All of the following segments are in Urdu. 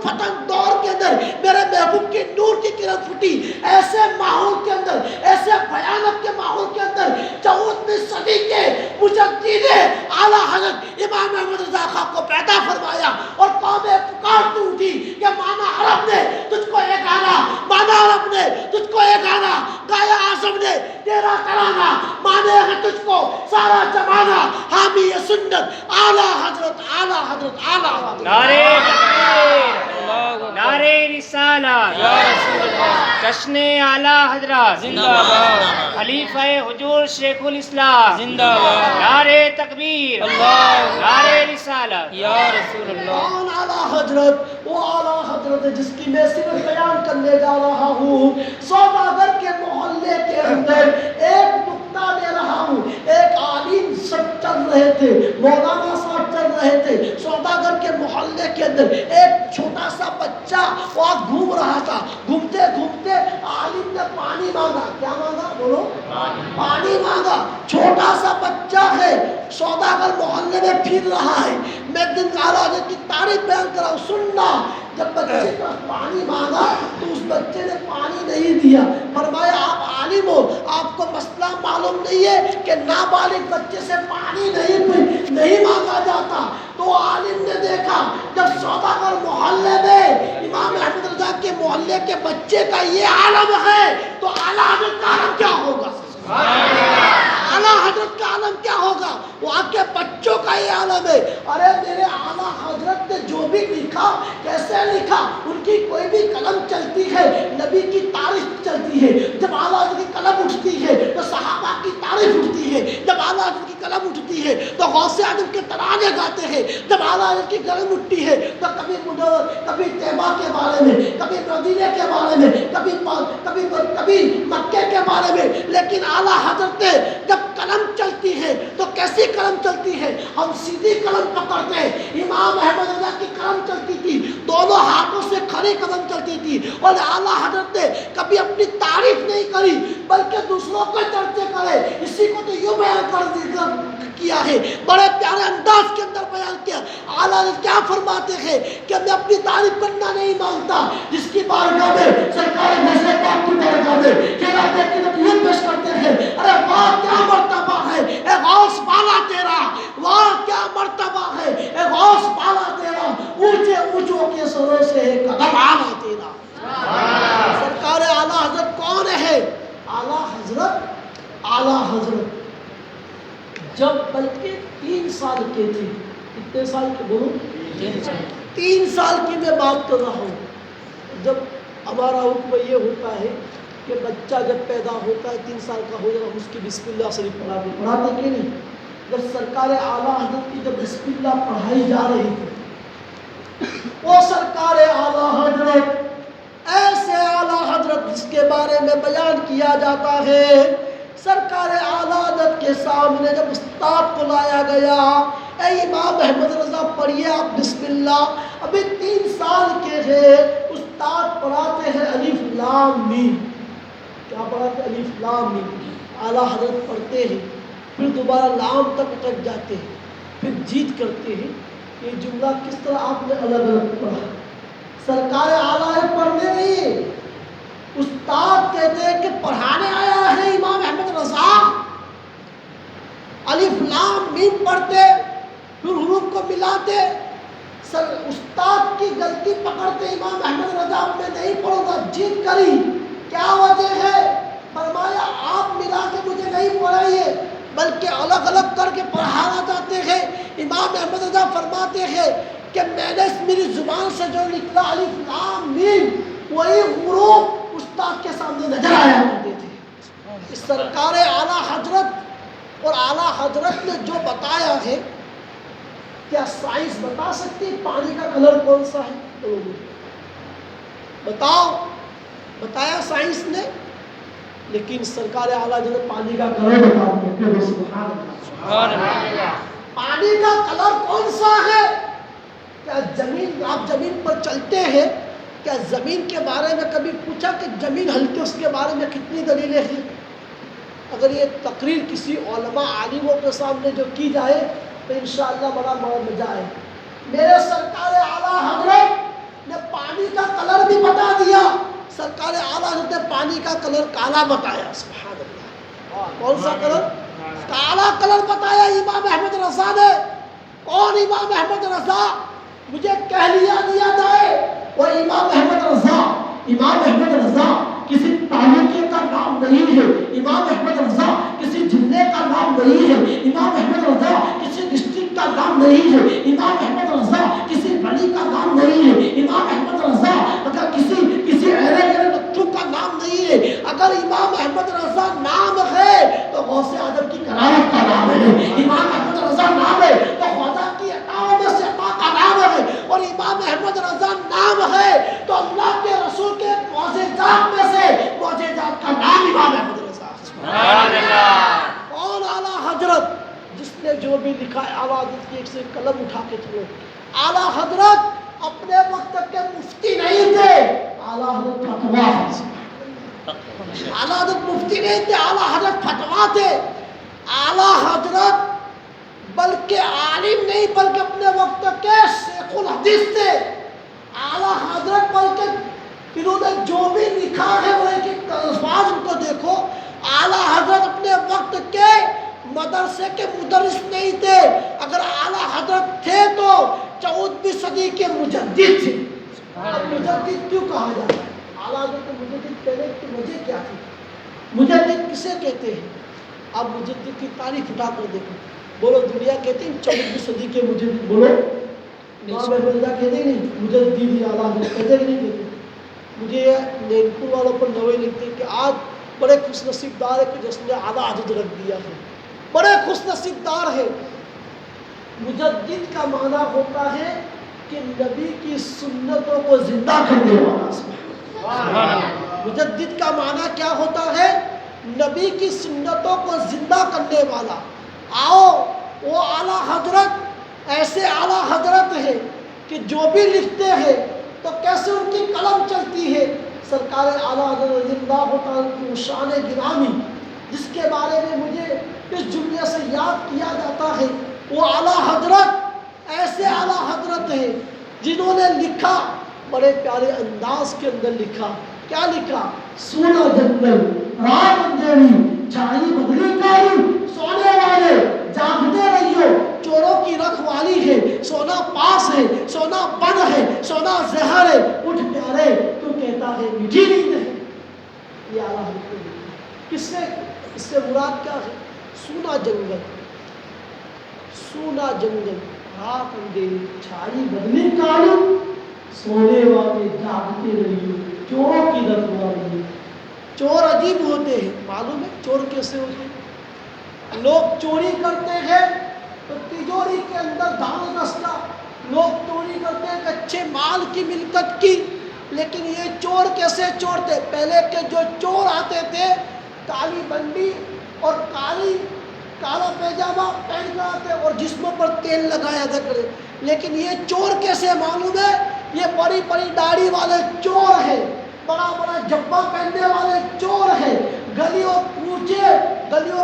فتن دور کے اندر میرے محبوب کے نور کی کرن پھوٹی، ایسے ماحول کے اندر، ایسے بھیانک کے ماحول کے اندر 14ویں صدی کے مجدد اعلیٰ حضرت امام احمد رضا خان کو پیدا فرمایا، اور قوم پکارتی اٹھی کہ مانا عرب نے تجھ کو ایک آنا، مانا عرب نے تجھ کو ایک آنا، گایا اعظم نے تیرا کرانا، مانے گا تجھ کو سارا زمانہ، حامی سنت اعلیٰ حضرت اعلیٰ حضرت اعلیٰ حضرت۔ نعرے تکبیر، نعرے رسالت، یا رسول اللہ، جشن اعلیٰ حضرت، زندہ باد، خلیفہ حضور شیخ الاسلام، زندہ باد، نعرے تکبیر، اللہ، نعرے رسالت۔ یا رسول اللہ۔ کون اعلیٰ حضرت؟ وہ اعلیٰ حضرت ہے جس کی میں صرف بیان کرنے جا رہا ہوں۔ سوداگر کے محلے کے اندر ایک نکتہ دے رہا ہوں، ایک عالم سب چل رہے تھے، مولانا صاحب چل رہے تھے، سوداگر کے محلے کے اندر ایک چھوٹا سا بچہ وہاں گھوم رہا تھا، گھومتے گھومتے عالم نے پانی مانگا۔ کیا مانگا؟ بولو، پانی مانگا۔ چھوٹا سا بچہ ہے، سوداگر محلے میں پھر رہا ہے۔ میں دن اعلیٰ حضرت کی تعریف بیان کر رہا ہوں، سننا۔ جب بچے کا پانی مانگا تو اس بچے نے پانی نہیں دیا، فرمایا آپ عالم ہو، آپ کو مسئلہ معلوم نہیں ہے کہ نابالغ بچے سے پانی نہیں مانگا جاتا؟ تو عالم نے دیکھا جب سوداگر محلے میں امام احمد رضا کے محلے کے بچے کا یہ عالم ہے تو اعلیٰ حضرت کا عالم کیا ہوگا؟ اعلیٰ حضرت کا عالم کیا ہوگا؟ وہاں کے بچوں کا یہ عالم ہے۔ ارے میرے اعلیٰ حضرت نے جو بھی لکھا کیسے لکھا، ان کی کوئی بھی قلم چلتی ہے نبی کی تعریف چلتی ہے، جب اعلیٰ حضرت کی قلم اٹھتی ہے تو صحابہ کی تعریف اٹھتی ہے، جب اعلیٰ حضرت کی قلم اٹھتی ہے تو غوث اعظم کے ترانے گاتے ہیں، جب اعلیٰ حضرت کی قلم اٹھتی ہے تو کبھی منور، کبھی طیبہ کے بارے میں، کبھی مدینے کے بارے میں، کبھی مکے کے بارے میں، لیکن اعلیٰ حضرت نے جب قلم چلتی ہے تو کیسی قلم چلتی ہے؟ ہم سیدھی قلم پکڑتے ہیں۔ امام احمد رضا کی قلم چلتی تھی، دونوں ہاتھوں سے کھڑی قلم چلتی تھی، اور اعلیٰ حضرت نے کبھی اپنی تعریف نہیں کری بلکہ دوسروں کے چرچے کرے۔ اسی کو تو یوں بیان کیا ہے، بڑے پیارے انداز کے اندر بیان کیا۔ اعلیٰ حضرت کیا فرماتے ہیں کہ میں اپنی تعریف کرنا نہیں مانگتا، جس کی بارگاہ میں سرکار غوث پاک کی بارگاہ میں خلافت کی نبوت پیش کرتے ہیں، ارے واہ کیا مرتبہ ہے اے غوث بالا تیرا، واہ کیا مرتبہ ہے اے غوث بالا تیرا، اونچے اونچوں کے سروں سے ہے قدم اعلیٰ تیرا۔ سرکار اعلیٰ حضرت کون ہے؟ اعلیٰ حضرت جب بلکہ 3 سال کے تھے، کتنے سال کے بولو؟ 3 سال کی میں بات کر رہا ہوں۔ جب ہمارا حکم یہ ہوتا ہے کہ بچہ جب پیدا ہوتا ہے 3 سال کا ہو جائے اس کی بسم اللہ شریف پڑھاتے کہ نہیں؟ جب سرکار اعلیٰ حضرت کی جب بسم اللہ پڑھائی جا رہی تھی، وہ سرکار اعلیٰ حضرت ایسے اعلیٰ حضرت جس کے بارے میں بیان کیا جاتا ہے، سرکار اعلیٰ حضرت کے سامنے جب استاد کو لایا گیا، اے امام احمد رضا پڑھیے آپ بسم اللہ، ابھی 3 سال کے ہیں، استاد پڑھاتے ہیں الف لام میم۔ کیا پڑھاتے ہیں؟ الف لام میم۔ اعلیٰ حضرت پڑھتے ہیں، پھر دوبارہ لام تک اٹک جاتے ہیں، پھر جیت کرتے ہیں۔ یہ جملہ کس طرح آپ نے الگ الگ پڑھا؟ سرکار اعلیٰ حضرت پڑھنے نہیں، استاد کہتے ہیں کہ پڑھانے آیا ہے امام احمد رضا، الف لام میم پڑھتے، پھر حروف کو ملاتے، استاد کی غلطی پکڑتے، امام احمد رضا میں نہیں پڑھوں گا، جیت کری، کیا وجہ ہے؟ فرمایا آپ ملا کے مجھے نہیں پڑھائیے بلکہ الگ الگ کر کے پڑھانا چاہتے ہیں۔ امام احمد رضا فرماتے ہیں کہ میں نے میری زبان سے جو نکلا الف لام میم، وہی حروف استاد کے سامنے نظر آیا کرتے تھے۔ اس سرکار اعلیٰ حضرت اور اعلیٰ حضرت نے جو بتایا ہے، کیا سائنس بتا سکتی پانی کا کلر کون سا ہے؟ بتاؤ، بتایا سائنس نے، لیکن سرکار اعلیٰ حضرت نے پانی کا کلر بتا دیا۔ سبحان اللہ۔ پانی کا کلر کون سا ہے؟ کیا زمین، آپ زمین پر چلتے ہیں، کیا زمین کے بارے میں کبھی پوچھا کہ زمین ہلتی اس کے بارے میں کتنی دلیلیں ہیں؟ اگر یہ تقریر کسی علماء عالموں کے سامنے جو کی جائے تو انشاءاللہ بڑا مزہ آئے۔ میرے سرکار اعلیٰ حضرت نے بتا دیا. سرکار اعلیٰ حضرت نے پانی کا کلر کالا بتایا. سبحان اللہ. کون سا کلر؟ کالا کلر بتایا امام احمد رضا نے. کون امام احمد رضا؟ مجھے کہلیا دیا جائے وہ امام احمد رضا. امام احمد رضا کسی تعلقے کا نام نہیں ہے. امام احمد رضا کسی ضلع کا نام نہیں ہے. امام احمد رضا کسی ڈسٹرکٹ کا نام نہیں ہے. امام احمد رضا کسی گلی کا نام نہیں ہے. امام احمد رضا اگر کسی ایرے بچوں کا نام نہیں ہے. اگر امام احمد رضا نام ہے تو غوث اعظم کی کرامت کا نام ہے. امام احمد رضا نام ہے تو خدا کی عطاؤں میں سے عطا کا نام ہے. اور امام احمد رضا نام ہے تو اللہ کے رسول کے معجزات میں سے معجزات کا نام امام احمد رضا. سبحان اللہ. اور اعلیٰ حضرت جس نے جو بھی لکھا ہے اعلیٰ حضرت کی ایک سے قلم اٹھا کے چلو. اعلیٰ حضرت اپنے وقت کے مفتی نہیں تھے. اعلیٰ حضرت فتوا تھے. اعلیٰ حضرت مفتی نہیں تھے. اعلیٰ حضرت فتوا تھے. اعلیٰ حضرت بلکہ عالم نہیں بلکہ اپنے وقت کے شیخ الحدیث تھے. اعلیٰ حضرت بلکہ انہوں نے جو بھی لکھا ہے وہ ایک ایک الفاظ ان کو دیکھو. اعلیٰ حضرت اپنے وقت کے مدرسے کے مدرس نہیں تھے. اگر اعلیٰ حضرت تھے تو 14ویں صدی کے مجدد تھے. اب مجدد کیوں کہا جاتا ہے؟ اعلیٰ حضرت کے مجدد کہنے کی وجہ کیا تھی؟ مجدد کسے کہتے ہیں؟ اب مجدد کی تاریخ اٹھا کر دیکھو. بولو دنیا کہتے ہیں 14ویں صدی کے مجدد. بولو امام احمد رضا کہتے ہیں نہیں مجدد اعلیٰ حضرت کہتے ہیں نہیں کہتے. مجھے نینپور والوں پر نوے لکھتے ہیں کہ آج بڑے خوش نصیب دار ہے کہ جس نے اعلیٰ حضرت رکھ دیا ہے. بڑے خوش نصیب دار ہے. مجدد کا معنی ہوتا ہے کہ نبی کی سنتوں کو زندہ کرنے والا. مجدد کا معنی کیا ہوتا ہے؟ نبی کی سنتوں کو زندہ کرنے والا. آؤ وہ اعلیٰ حضرت ایسے اعلیٰ حضرت ہے کہ جو بھی لکھتے ہیں تو کیسے ان کی قلم چلتی ہے. سرکار اعلیٰ حضرت رضی اللہ تعالیٰ کی شان گرامی جس کے بارے میں مجھے اس جملے سے یاد کیا جاتا ہے وہ اعلیٰ حضرت ایسے اعلیٰ حضرت ہیں جنہوں نے لکھا بڑے پیارے انداز کے اندر لکھا. کیا لکھا؟ سونا جنگل رات اندھیری چھائی بدلی کاری سونے والے جاگتے رہیو چوروں کی رکھوالی ہے. سونا پاس ہے سونا بن ہے سونا زہر ہے. اٹھ پیارے تو کہتا ہے میٹھی نیند ہے. یہ اعلیٰ حضرت نے لکھا. کس سے اس سے مراد کیا ہے؟ سونا جنگل سونا جنگل رات اندھیری چھائی بدلی کاری سونے والے جاگتے رہیو چوروں کی رکھوالی ہے. چور عجیب ہوتے ہیں. معلوم ہے چور کیسے ہوتے ہیں؟ لوگ چوری کرتے ہیں تو تجوری کے اندر دھان رستا. لوگ چوری کرتے ہیں کچے مال کی ملکت کی. لیکن یہ چور کیسے چور تھے؟ پہلے کے جو چور آتے تھے کالی بنڈی اور کالا پیجامہ پہن کر آتے اور جسموں پر تیل لگایا تھا کرے. لیکن یہ چور کیسے معلوم ہے؟ یہ بڑی بڑی داڑھی والے چور ہیں. بڑا بڑا جبہ پہننے والے چور ہیں. گلیوں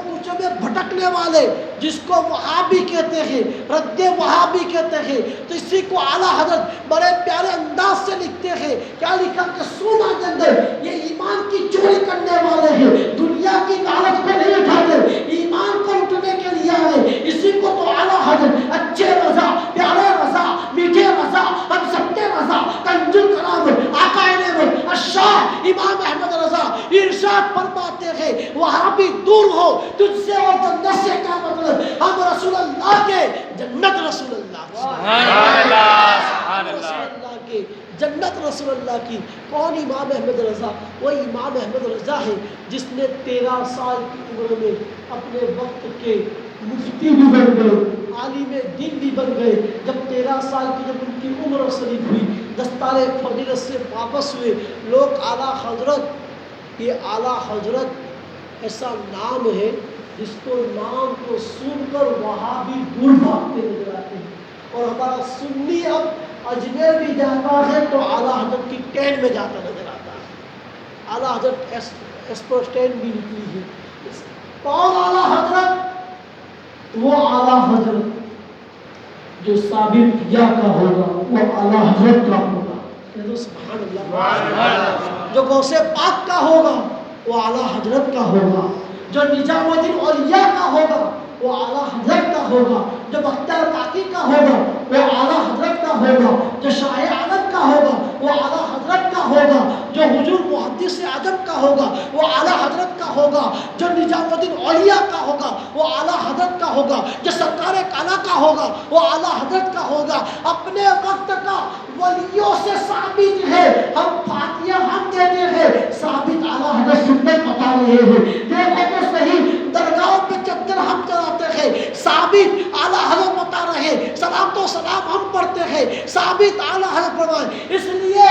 کوچوں میں بھٹکنے والے جس کو وہابی کہتے ہیں رد وہابی کہتے ہیں. تو اسی کو اعلیٰ حضرت بڑے پیارے انداز سے لکھتے ہیں. کیا لکھا کہ سونا جنگل یہ ایمان کی چوری کرنے والے ہیں. دنیا کی لالچ کو نہیں اٹھاتے ایمان کو لوٹنے کے لیے آئے. اسی کو تو اعلیٰ حضرت اچھے رضا پیارے رضا میٹھے رضا ہم سب کے رضا کنز الکلام آقا نعمت الشاہ امام احمد رضا ارشاد فرماتے ہیں وہاں بھی دور ہو تجھ سے اور جنت سے کیا مطلب. ہم رسول اللہ کے جنت رسول اللہ سبحان اللہ. سبحان رسول اللہ. اللہ کے جنت رسول اللہ کی. کون امام احمد رضا؟ وہ امام احمد رضا ہے جس نے 13 سال کی عمر میں اپنے وقت کے مفتی بھی بن گئے عالم دین بھی بن گئے. جب 13 سال کی جب ان کی عمر شریف ہوئی دستار فضیلت سے واپس ہوئے لوگ اعلیٰ حضرت یہ اعلیٰ حضرت ایسا نام ہے جس کو نام کو سن کر وہاں بھی دور بھاگتے نظر آتے ہیں. اور ہمارا سنی اب اجمیر بھی جاتا ہے تو اعلیٰ حضرت کی ٹرین میں جاتا نظر آتا ہے. اعلیٰ حضرت ایکسپریس ٹرین بھی نکلی ہے. کون اعلیٰ حضرت؟ وہ اعلیٰ حضرت جو ثابت کیا کا ہوگا وہ اعلیٰ حضرت کا ہوگا. کہہ دو سبحان اللہ۔ جو غوث پاک کا ہوگا وہ اعلیٰ حضرت کا ہوگا، جو نجام الدین اولیاء کا ہوگا وہ اعلیٰ حضرت کا ہوگا، جو بختیار کاکی کا ہوگا وہ اعلیٰ حضرت کا ہوگا، جو شاہ عالم کا ہوگا وہ اعلیٰ حضرت کا ہوگا، جو حضور محدث اعظم کا ہوگا وہ اعلیٰ حضرت کا ہوگا، جو نجام الدین اولیاء کا ہوگا وہ اعلیٰ حضرت کا ہوگا، جو سرکار کالا کا ہوگا وہ اعلیٰ حضرت کا ہوگا۔ اپنے وقت کا ولیوں سے ثابت ہے، ہم فاتحہ ہم دیتے ہیں، ثابت اعلیٰ حضرت سنت بتا رہے ہیں۔ دیکھو تو صحیح، درگاہوں پہ چادر ہم چلاتے ہیں، ثابت اعلیٰ حضرت بتا رہے ہیں، سلام تو سلام ہم پڑھتے ہیں، ثابت اعلیٰ حضرت فرمائے۔ اس لیے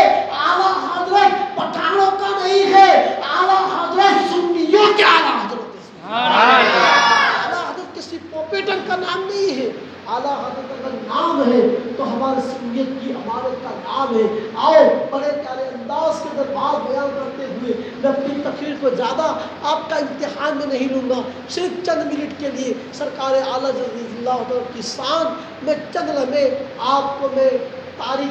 اعلیٰ حضرت پٹھانوں کا نہیں ہے، اعلیٰ حضرت سنیوں کے اعلیٰ حضرت ہے۔ اعلیٰ حضرت کسی پوپیٹر کا نام نہیں ہے، اعلیٰ حضرت اگر نام ہے تو ہمارے سنیت کی عمارت کا نام ہے۔ آؤ بڑے پیارے انداز کے دربار بیان کرتے ہوئے میں اپنی تقریر کو زیادہ آپ کا امتحان میں نہیں لوں گا، صرف چند منٹ کے لیے سرکار اعلیٰ جل اللہ کی شان میں چند لمحے آپ کو میں تاریخی